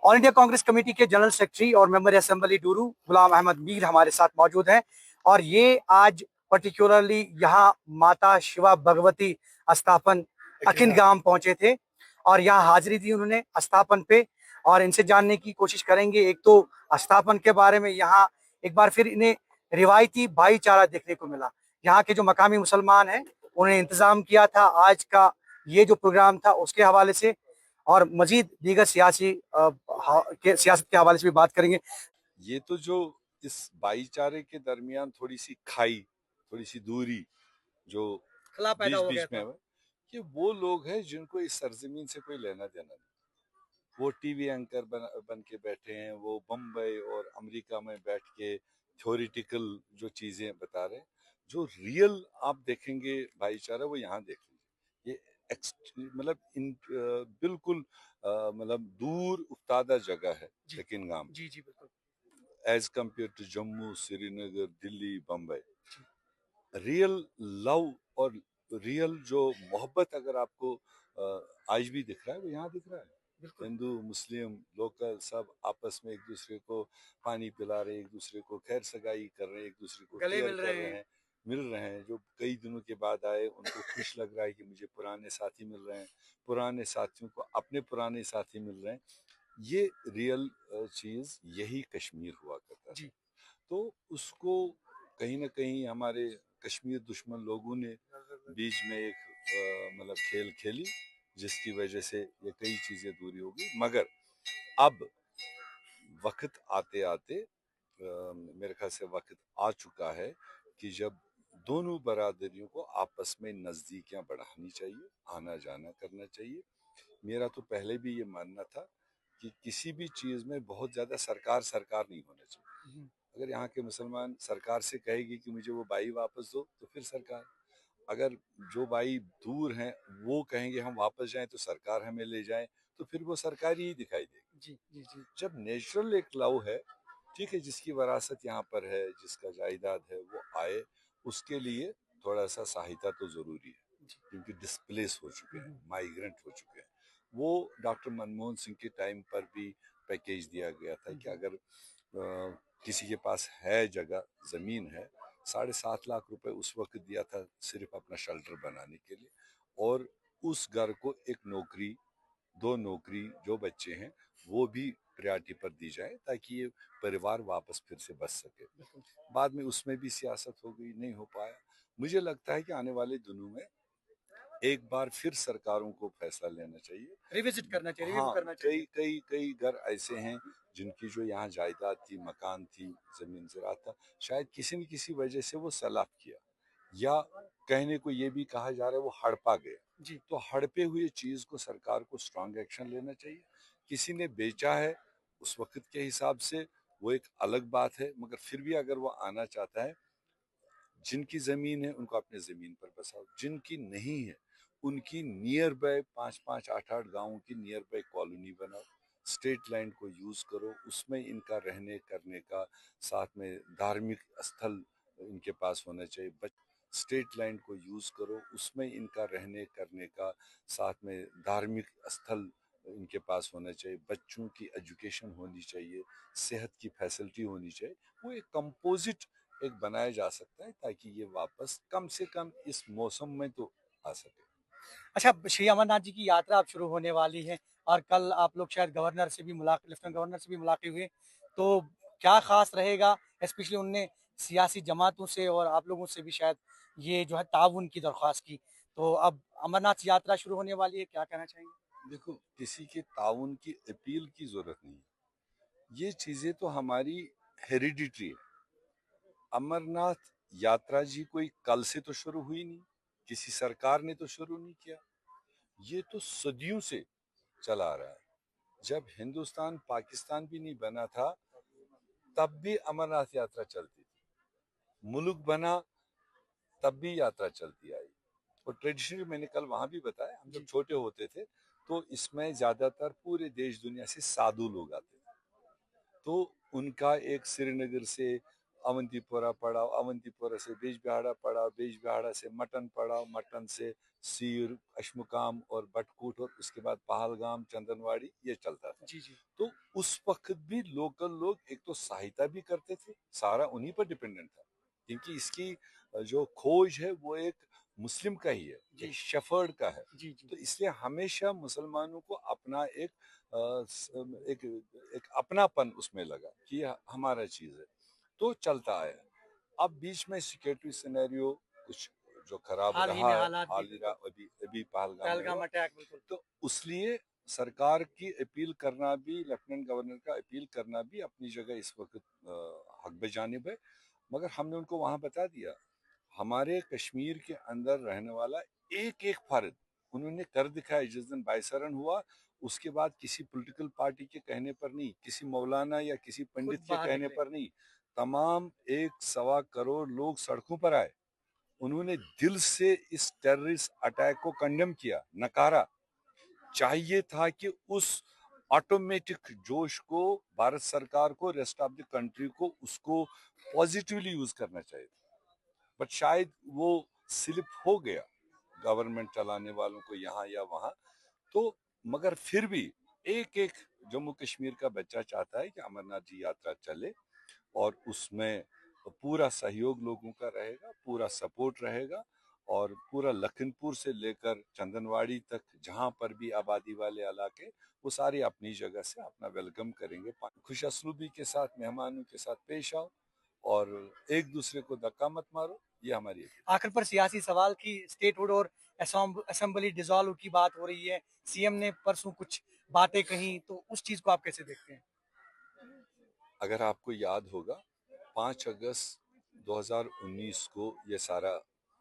All India Congress Committee के general secretary और member assembly Dooru गुलाम अहमद मीर हमारे साथ मौजूद हैं और ये आज पर्टिकुलरली यहाँ माता शिवा भगवती अस्थापन अखिन गांव पहुंचे थे और यहाँ हाजिरी दी उन्होंने अस्थापन पे। और इनसे जानने की कोशिश करेंगे एक तो अस्थापन के बारे में। यहाँ एक बार फिर इन्हें रिवायती भाईचारा देखने को मिला। यहाँ के जो मकामी मुसलमान हैं उन्होंने इंतजाम किया था आज का ये जो प्रोग्राम था उसके हवाले से, और मजीद दीगर सियासत के हवाले से भी बात करेंगे। ये तो जो इस भाईचारे के दरमियान थोड़ी सी खाई, थोड़ी सी दूरी जो बीच बीच में है, कि वो लोग हैं जिनको इस सरजमीन से कोई लेना देना नहीं। वो टीवी एंकर बन के बैठे हैं, वो बम्बई और अमेरिका में बैठ के थ्योरिटिकल जो चीजें बता रहे हैं। जो रियल आप देखेंगे भाईचारा वो यहाँ देख लीजिए। ये मतलब इन बिल्कुल मतलब दूर उफ्तादा जगह है लेकिन गांव जी जी बिल्कुल as compared to Jammu, Srinagar, Delhi, Bombay. Real love और रियल जो मोहब्बत अगर आपको आज भी दिख रहा है वो यहाँ दिख रहा है। हिंदू मुस्लिम लोकल सब आपस में एक दूसरे को पानी पिला रहे, एक दूसरे को खैर सगाई कर रहे हैं, एक दूसरे को केयर कर रहे हैं, मिल रहे हैं। जो कई दिनों के बाद आए उनको खुश लग रहा है कि मुझे पुराने साथी मिल रहे हैं, पुराने साथियों को अपने पुराने साथी मिल रहे हैं। ये रियल चीज यही कश्मीर हुआ करता था। तो उसको कहीं ना कहीं हमारे कश्मीर दुश्मन लोगों ने बीच में एक मतलब खेल खेली जिसकी वजह से ये कई चीजें दूरी हो गई। मगर अब वक्त आते आते मेरे ख्याल से वक्त आ चुका है कि जब दोनों बरादरियों को आपस में नजदीकियां बढ़ानी चाहिए, आना जाना करना चाहिए। मेरा तो पहले भी ये मानना था कि किसी भी चीज में बहुत ज्यादा सरकार सरकार नहीं होना चाहिए। अगर यहाँ के मुसलमान सरकार से कहेगी कि मुझे वो भाई वापस दो तो फिर सरकार, अगर जो भाई दूर हैं वो कहेंगे हम वापस जाएं तो सरकार हमें ले जाए, तो फिर वो सरकार ही दिखाई देगी। जी जी जी। जब नेचुरल एक लव है, ठीक है, जिसकी वरासत यहाँ पर है, जिसका जायदाद है, वो आए, उसके लिए थोड़ा सा सहायता तो जरूरी है क्योंकि डिस्प्लेस हो चुके हैं, माइग्रेंट हो चुके हैं। वो डॉक्टर मनमोहन सिंह के टाइम पर भी पैकेज दिया गया था कि अगर किसी के पास है जगह, जमीन है, 7.5 लाख रुपए उस वक्त दिया था सिर्फ अपना शेल्टर बनाने के लिए, और उस घर को एक नौकरी, 2 नौकरी, जो बच्चे हैं वो भी प्रायोरिटी पर दी जाए ताकि ये परिवार वापस फिर से बच सके। बाद में उसमें भी सियासत हो गई, नहीं हो पाया। मुझे लगता है कि आने वाले दिनों में एक बार फिर सरकारों को फैसला लेना चाहिए, रिविजिट करना चाहिए, हाँ, करना चाहिए। कई कई कई घर ऐसे हैं जिनकी जो यहाँ जायदाद थी, मकान थी, जमीन ज़राअत था, शायद किसी न किसी वजह से वो सैलाब किया, या कहने को ये भी कहा जा रहा है वो हड़पा गया। जी। तो हड़पे हुए चीज को सरकार को स्ट्रांग एक्शन लेना चाहिए। किसी ने बेचा है उस वक्त के हिसाब से वो एक अलग बात है, मगर फिर भी अगर वो आना चाहता है, जिनकी जमीन है उनको अपने जमीन पर बसाओ, जिनकी नहीं है उनकी नियर बाय 5-5, 8-8 गांवों की नियर बाय कॉलोनी बनाओ, स्टेट लैंड को यूज करो, उसमें इनका रहने करने का, साथ में धार्मिक स्थल इनके पास होना चाहिए। स्टेट लैंड को यूज करो, उसमें इनका रहने करने का, साथ में धार्मिक स्थल इनके पास होना चाहिए, बच्चों की एजुकेशन होनी चाहिए, सेहत की फैसिलिटी होनी चाहिए। वो एक कंपोजिट एक बनाया जा सकता है ताकि ये वापस कम से कम इस मौसम में तो आ सके। अच्छा, श्री अमरनाथ जी की यात्रा अब शुरू होने वाली है और कल आप लोग शायद गवर्नर से भी लेफ्टिनेंट गवर्नर से भी मुलाकात हुई, तो क्या खास रहेगा? स्पेशली उनने सियासी जमातों से और आप लोगों से भी शायद ये जो है ताउन की दरख्वास्त की, तो अब अमरनाथ यात्रा शुरू होने वाली है, क्या कहना चाहेंगे? देखो, किसी के ताउन की अपील की जरूरत नहीं है, ये चीजें तो हमारी हेरिडिटरी है। अमरनाथ यात्रा जी कोई कल से तो शुरू हुई नहीं, किसी सरकार ने तो शुरू नहीं किया, ये तो सदियों से चला आ रहा है। जब हिंदुस्तान पाकिस्तान भी नहीं बना था तब भी अमरनाथ यात्रा चलती थी, मुल्क बना तब भी यात्रा चलती आई। और ट्रेडिशनली मैंने कल वहां भी बताया, हम जब छोटे होते थे तो इसमें ज्यादातर पूरे देश दुनिया से साधु लोग आते थे, तो उनका एक श्रीनगर से अवंतीपोरा पड़ाव, अवंतीपोरा से बिजबिहाड़ा पड़ाव, बिजबिहाड़ा से मटन पड़ाव, मटन से सीर, अशमुकाम और बटकूट, और उसके बाद पहलगाम, चंदनवाड़ी, ये चलता था। जी जी। तो उस वक्त भी लोकल लोग एक तो सहायता भी करते थे, सारा उन्हीं पर डिपेंडेंट था, क्योंकि इसकी जो खोज है वो एक मुस्लिम का ही है, जी एक शेफर्ड का है। जी जी तो इसलिए हमेशा मुसलमानों को अपना एक एक अपनापन उसमें लगा कि ये हमारा चीज है, तो चलता आया। अब बीच में सिक्योरिटी सिनेरियो कुछ जो खराब हाल ही रहा में है, हालात भी हाल ही रहा, बिल्कुल अभी अभी पहलगाम में पहलगाम हुआ, अटैक बिल्कुल तो उसलिए सरकार की अपील करना भी, लेफ्टिनेंट गवर्नर का अपील करना भी अपनी जगह इस वक्त हक बजानिब है। मगर हमने उनको वहां बता दिया, हमारे कश्मीर के अंदर रहने वाला एक एक फर्द उन्होंने कर दिखाया। जिस दिन बाइसरन हुआ उसके बाद किसी पॉलिटिकल पार्टी के कहने पर नहीं, किसी मौलाना या किसी खुद पंडित के बाहर कहने निकले। पर नहीं, तमाम 1.25 करोड़ लोग सड़कों पर आए। उन्होंने दिल से इस टेररिस्ट अटैक को कंडेम किया, नकारा। चाहिए था कि उस ऑटोमेटिक जोश को भारत सरकार को, रेस्ट ऑफ द कंट्री को उसको पॉजिटिवली यूज करना चाहिए, बट शायद वो स्लिप हो गया गवर्नमेंट चलाने वालों को यहाँ या वहां। तो मगर फिर भी एक एक जम्मू कश्मीर का बच्चा चाहता है कि अमरनाथ जी यात्रा चले, और उसमें पूरा सहयोग लोगों का रहेगा, पूरा सपोर्ट रहेगा, और पूरा लखनपुर से लेकर चंदनवाड़ी तक जहां पर भी आबादी वाले इलाके, वो सारे अपनी जगह से अपना वेलकम करेंगे। खुश असलूबी के साथ मेहमानों के साथ पेश आओ और एक दूसरे को धक्का मत मारो, ये हमारी अपील। आखिर पर सियासी सवाल की स्टेटहुड और असेंबली डिसॉल्व की बात हो रही है, सीएम ने परसों कुछ बातें कही, तो उस चीज को आप कैसे देखते हैं? अगर आपको याद होगा 5 अगस्त 2019 को ये सारा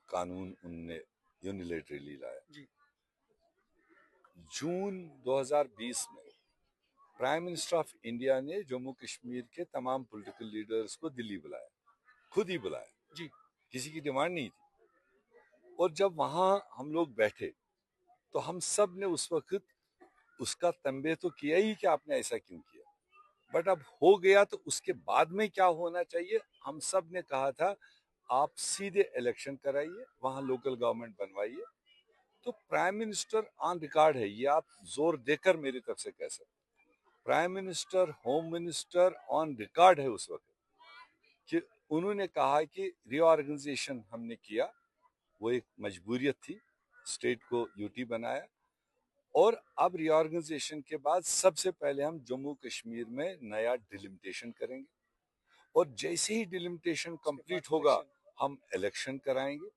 कानून उनने यूनिलेटरली लाया। जी जून 2020 में प्राइम मिनिस्टर ऑफ इंडिया ने जम्मू कश्मीर के तमाम पॉलिटिकल लीडर्स को दिल्ली बुलाया, खुद ही बुलाया, जी किसी की डिमांड नहीं थी। और जब वहां हम लोग बैठे तो हम सब ने उस वक्त उसका तंबे तो किया ही कि आपने ऐसा क्यों किया, बट अब हो गया तो उसके बाद में क्या होना चाहिए, हम सब ने कहा था आप सीधे इलेक्शन कराइए, वहां लोकल गवर्नमेंट बनवाइए। तो प्राइम मिनिस्टर ऑन रिकॉर्ड है, ये आप जोर देकर मेरी तरफ से कह सकते, prime minister, home minister on record है उस वक्त कि उन्होंने कहा कि रीऑर्गेनाइजेशन हमने किया, वो एक मजबूरियत थी, स्टेट को यूटी बनाया, और अब रीऑर्गेनाइजेशन के बाद सबसे पहले हम जम्मू कश्मीर में नया डिलिमिटेशन करेंगे, और जैसे ही डिलिमिटेशन कंप्लीट होगा हम इलेक्शन कराएंगे।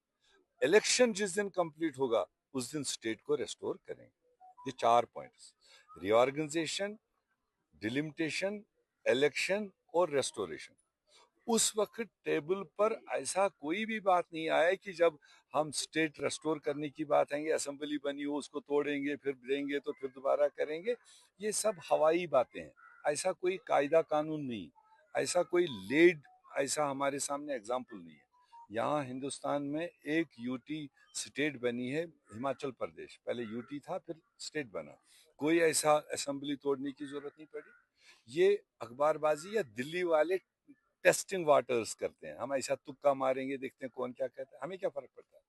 इलेक्शन जिस दिन कंप्लीट होगा उस दिन स्टेट को रेस्टोर करेंगे। ये 4 पॉइंट्स, रीऑर्गेनाइजेशन, डिलिमिटेशन, इलेक्शन और रेस्टोरेशन। उस वक्त टेबल पर ऐसा कोई भी बात नहीं आया कि जब हम स्टेट रेस्टोर करने की बात आएंगे, असेंबली बनी हो उसको तोड़ेंगे, फिर देंगे तो फिर दोबारा करेंगे। ये सब हवाई बातें हैं, ऐसा कोई कायदा कानून नहीं, ऐसा कोई लेड, ऐसा हमारे सामने एग्जाम्पल नहीं है। यहाँ हिंदुस्तान में एक यूटी स्टेट बनी है, हिमाचल प्रदेश, पहले यूटी था फिर स्टेट बना, कोई ऐसा असेंबली तोड़ने की जरूरत नहीं पड़ी। ये अखबारबाजी या दिल्ली वाले टेस्टिंग वाटर्स करते हैं, हम ऐसा तुक्का मारेंगे देखते हैं कौन क्या कहता है, हमें क्या फर्क पड़ता है।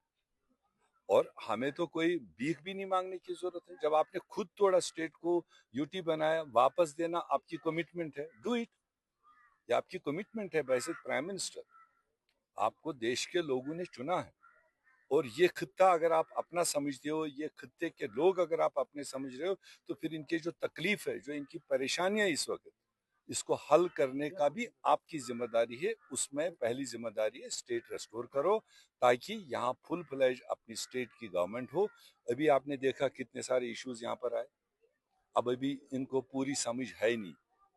और हमें तो कोई भीख भी नहीं मांगने की जरूरत है, जब आपने खुद तोड़ा स्टेट को, यूटी बनाया, वापस देना आपकी कमिटमेंट है, डू इट, ये आपकी कमिटमेंट है। वैसे प्राइम मिनिस्टर, आपको देश के लोगों ने चुना है, और ये खित्ता अगर आप अपना समझते हो, ये खित्ते के लोग अगर आप अपने समझ रहे हो, तो फिर इनकी जो तकलीफ है, जो इनकी परेशानियां इस वक्त, इसको हल करने का भी आपकी जिम्मेदारी है। उसमें पहली जिम्मेदारी है स्टेट रेस्टोर करो, ताकि यहाँ फुल फ्लैज अपनी स्टेट की गवर्नमेंट हो। अभी आपने देखा कितने सारे इश्यूज यहाँ पर आए, अब अभी इनको पूरी समझ है नहीं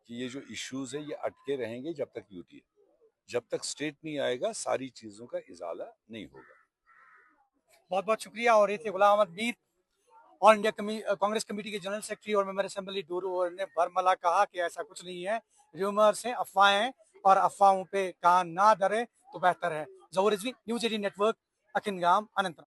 कि ये जो इश्यूज है ये अटके रहेंगे जब तक यूटी है, जब तक स्टेट नहीं आएगा सारी चीजों का इजाला नहीं होगा। बहुत बहुत शुक्रिया। और ये थे Ghulam Ahmad Mir, All India Congress Committee के जनरल सेक्रेटरी और मेंबर असेंबली डूरू, और ने बरमला कहा कि ऐसा कुछ नहीं है, र्यूमर्स हैं, अफवाहें हैं, और अफवाहों पे कान ना धरे तो बेहतर है। जहूर रिजवी, न्यूज़ 18 नेटवर्क, अकिनगाम, अनंतनाग।